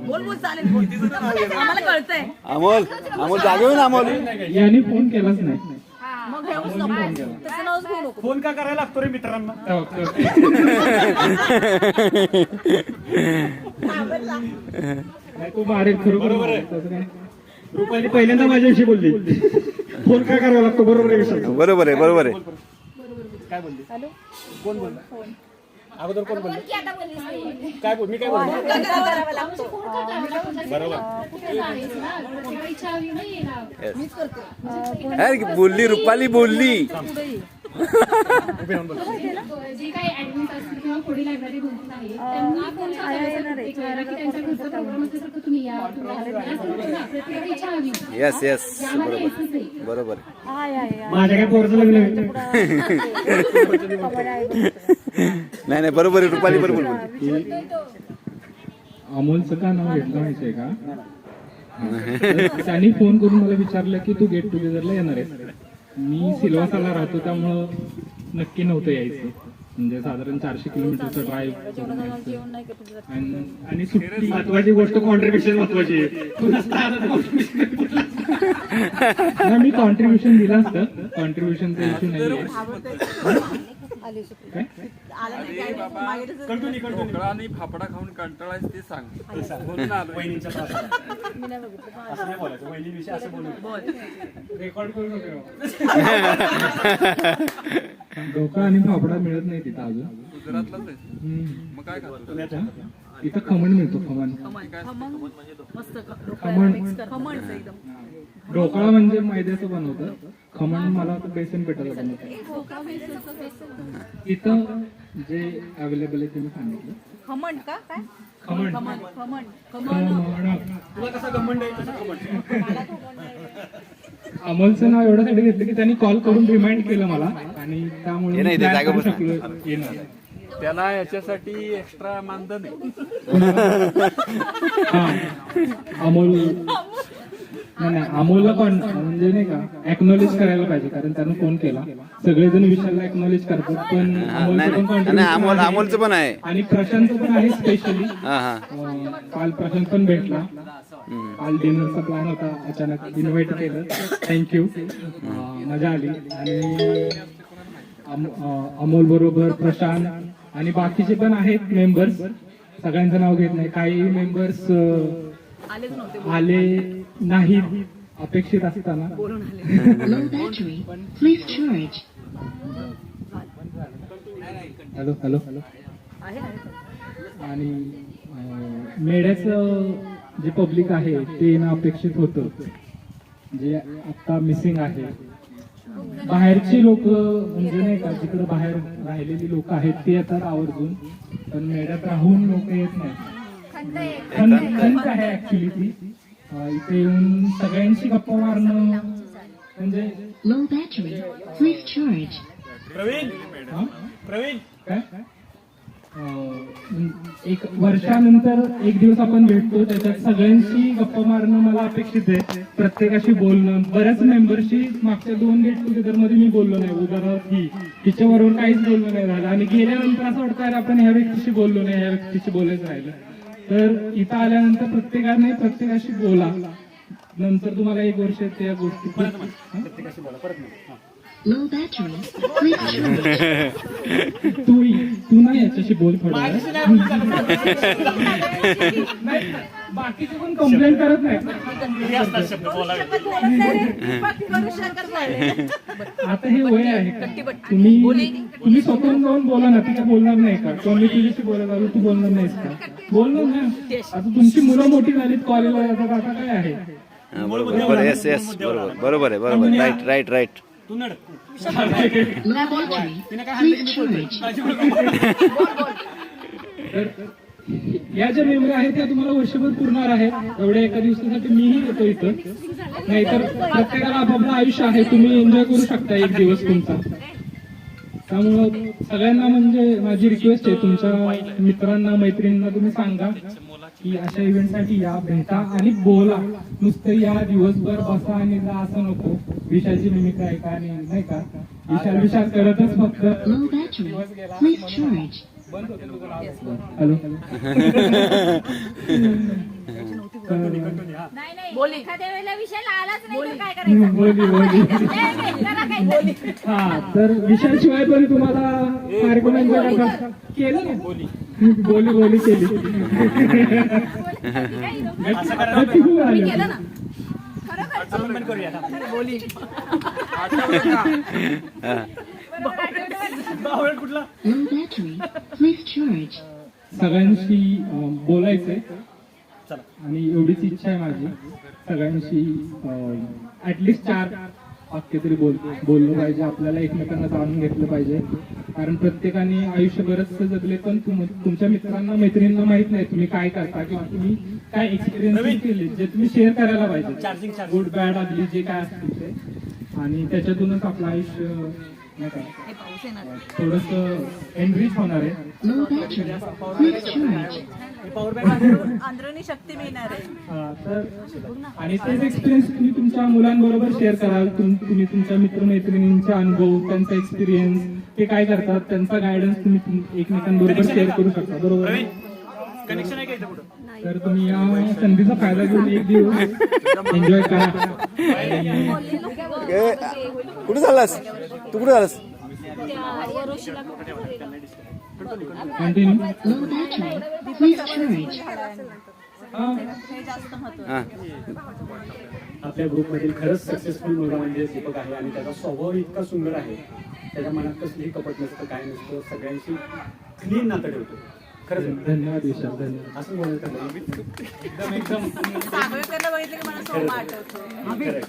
बोल बोल चालेल बोल. आम्हाला कळतंय. अमोल अमोल जागे हो ना अमोल. यांनी फोन केलाच नाही. मग घेऊच नको. तसं नावच घेऊ नको. फोन का करायला लागतो रे मित्रांना. तू मारेल खरोखर. रुपाली पहिल्यांदा माझ्याविषयी बोलली. फोन का करावा लागतो. बरोबर आहे. बरोबर आहे बरोबर आहे. काय बोलली. कोण बोलला. अगोदर कोण बोलले. काय बोल. मी काय बोललो. बरोबर. अरे बोलली रुपाली बोलली. जे काही ऍडमिन असतील किंवा पुढे लायब्ररी बोलत आहे त्यांना त्यांच्या त्यांच्या घरचा प्रोग्राम असल्यासारखं तुम्ही या प्रत्येकाची इच्छा हवी. येस येस बरोबर बरोबर. माझ्या काय पोरचं लग्न आहे. नाही नाही बरोबर आहे रुपाली बरोबर बोलली. अमोलचं का नाव घेतलं माहितीये का. त्यांनी फोन करून मला विचारलं की तू गेट टुगेदरला येणार आहेस. मी सिल्वासाला राहतो त्यामुळं नक्की नव्हतं यायचं. म्हणजे साधारण 400 किलोमीटरचा ड्राईव्ह आणि सुट्टी. महत्वाची गोष्ट कॉन्ट्रीब्युशन महत्वाची आहे. मी कॉन्ट्रीब्युशन दिलं असतं. कॉन्ट्रीब्युशनचा इश्यू नाही. ढोकळा आणि फाफडा खाऊन कंटाळायच ते सांग. वहिनीच्या त्रासात. असं नाही बोलायचं. वहिनीविषयी असं बोलू. रेकॉर्ड करू नका. ढोकळा आणि फाफडा मिळत नाही तिथं अजून. गुजरातलाच आहे. मग काय खातो. इथं खमण मिळतो. खमण मस्त खमण. एकदम. ढोकळा म्हणजे मैद्याचं बनवतं. खमण मला आता बेसन पिठाचं बनवतं. इथं जे अवेलेबल आहे ते मी सांगितलं. खमण का काय. खमण खमण खमण खमण. तुला कसा घमंड आहे तसा घमंड. अमोलचं नाव एवढ्यासाठी घेतलं की त्यांनी कॉल करून रिमाइंड केलं मला आणि त्यामुळे हे नाही, ते plan जागा करू बसणार. शकलो येणार. त्याला याच्यासाठी एक्स्ट्रा मानधन आहे. हा अमोल नाही अमोलला म्हणजे नाही का एक्नॉलेज करायला पाहिजे कारण त्यानं फोन केला. सगळेजण विशालला एक्नॉलेज करतात पण अमोलचं पण नाही अमोल contribution आहे. अमोलचं पण आहे. आणि प्रशांतचं पण आहे स्पेशली. हा हा काल प्रशांत पण भेटला. काल डिनरचा प्लॅन होता अचानक इन्व्हाइट केलं. थँक्यू. मजा आली. आणि अमोल बरोबर प्रशांत आणि बाकीचे पण आहेत मेंबर्स. सगळ्यांचं नाव घेत नाही. काही मेंबर्स आलेच नव्हते. आले नाहीत अपेक्षित असताना. बोलून आले. Hello hello hello. आहे आणि मेड्याचं जे पब्लिक आहे ते येणं अपेक्षित होतं जे आता मिसिंग आहे. बाहेरची लोक म्हणजे नाही का जिकडे बाहेर राहिलेली लोक आहेत ते येतात आवर्जून पण मेड्यात राहून लोक येत नाहीत. खंत आहे ऍक्च्युली ती. इथे येऊन सगळ्यांशी गप्पा मारणं म्हणजे प्रवीण प्रवीण काय एक वर्षानंतर एक दिवस आपण भेटतो त्याच्यात सगळ्यांशी गप्पा मारणं मला अपेक्षित आहे. प्रत्येकाशी बोलणं. बऱ्याच मेंबरशी मागच्या 2 गेट टुगेदर मध्ये मी बोललो नाही. उदाहरणार्थ ही तिच्याबरोबर काहीच बोलणं नाही झालं आणि गेल्यानंतर असं वाटतं अरे आपण ह्या व्यक्तीशी बोललो नाही ह्या व्यक्तीशी बोलायचं राहिलं. तर इथं आल्यानंतर प्रत्येकाने प्रत्येकाशी बोला. नंतर तुम्हाला 1 वर्ष त्या गोष्टी प्रत्येकाशी बोला. परत नाही. तू नाही याच्याशी बोल थोडं. बाकीचे पण कंप्लेंट करत नाही. हे असतात शब्द बोलावे. आता हे वय आहे का? तुम्ही स्वतःहून जाऊन बोला ना. ती काय बोलणार नाही का? किंवा मी तुझ्याशी बोलत आलो तू बोलणार नाहीस का? बोलणार ना. आता तुमची मुलं मोठी झालीत कॉलेजला जातात आता काय आहे. बरोबर बरोबर. येस येस बरोबर बरोबर आहे बरोबर. Right right right. तू नड. तर या ज्या मेमरी आहेत त्या तुम्हाला वर्षभर पुरणार आहेत. एवढ्या एका दिवसासाठी मीही येतो इथं. नाहीतर प्रत्येकाला आपापलं आयुष्य आहे. तुम्ही एन्जॉय करू शकता 1 दिवस तुमचा. त्यामुळं सगळ्यांना म्हणजे माझी रिक्वेस्ट आहे तुमच्या मित्रांना मैत्रिणींना तुम्ही सांगा की अशा इव्हेंटसाठी या भेटा आणि बोला. नुसतं या दिवसभर बसा आणि जा असं नको. विशालची निमित्त आहे का आणि नाही का विशाल करतच फक्त दिवस गेला. हॅलो बोली एखाद्या वेळेला विषयाला आलाच नाही तर काय करायचं बोली हा तर विषयाशिवाय पण तुम्हाला कार्यक्रम एन्जॉय करता केलं ना बोली केली नक्की खूप आली. केलं ना सन्मान करूया बोली बावळ कुठला सगळ्यांशी बोलायचंय चला आणि एवढीच इच्छा आहे माझी सगळ्यांशी ऍटलिस्ट 4 वाक्य तरी बोललं पाहिजे. आपल्याला एकमेकांना जाणून घेतलं पाहिजे कारण प्रत्येकाने आयुष्य बरंचसं जगले पण तुमच्या मित्रांना मैत्रिणींना माहित नाही तुम्ही काय करता किंवा तुम्ही काय एक्सपिरियन्स केले जे तुम्ही शेअर करायला पाहिजे. गुड बॅड आदली जे काय असतील ते आणि त्याच्यातूनच आपलं आयुष्य नाही का हे पाऊस येणार थोडस एनरिच होणार आहे. पॉवर बँक आंध्रनी शक्ती मिळणार आहे. तर आणि तेच एक्सपिरियन्स तुम्ही तुमच्या मुलांबरोबर शेअर कराल. तुम्ही तुमच्या मित्रमैत्रिणींचा अनुभव त्यांचा एक्सपिरियन्स ते काय करतात त्यांचा गायडन्स तुम्ही एकमेकांबरोबर शेअर करू शकता. बरोबर कनेक्शन आहे का इथं कुठं तर तुम्ही या संधीचा फायदा घेऊन एक दिवस एन्जॉय करा. कुठे झालास तू कुठे झालास कंटिन्यू हे जास्त महत्व हा आपल्या ग्रुपमधील खरंच सक्सेसफुल मुलगा म्हणजे दीपक आहे आणि त्याचा स्वभाव इतका सुंदर आहे. त्याच्या मनात कसलीही कपट नसतं काय नसतं सगळ्यांशी क्लीन नातं ठेवतो. खरंच धन्यवाद विशाल धन्यवाद. असं बोलायचं एकदम सागवेकरला बघितलं की मला सोमा आठवतो.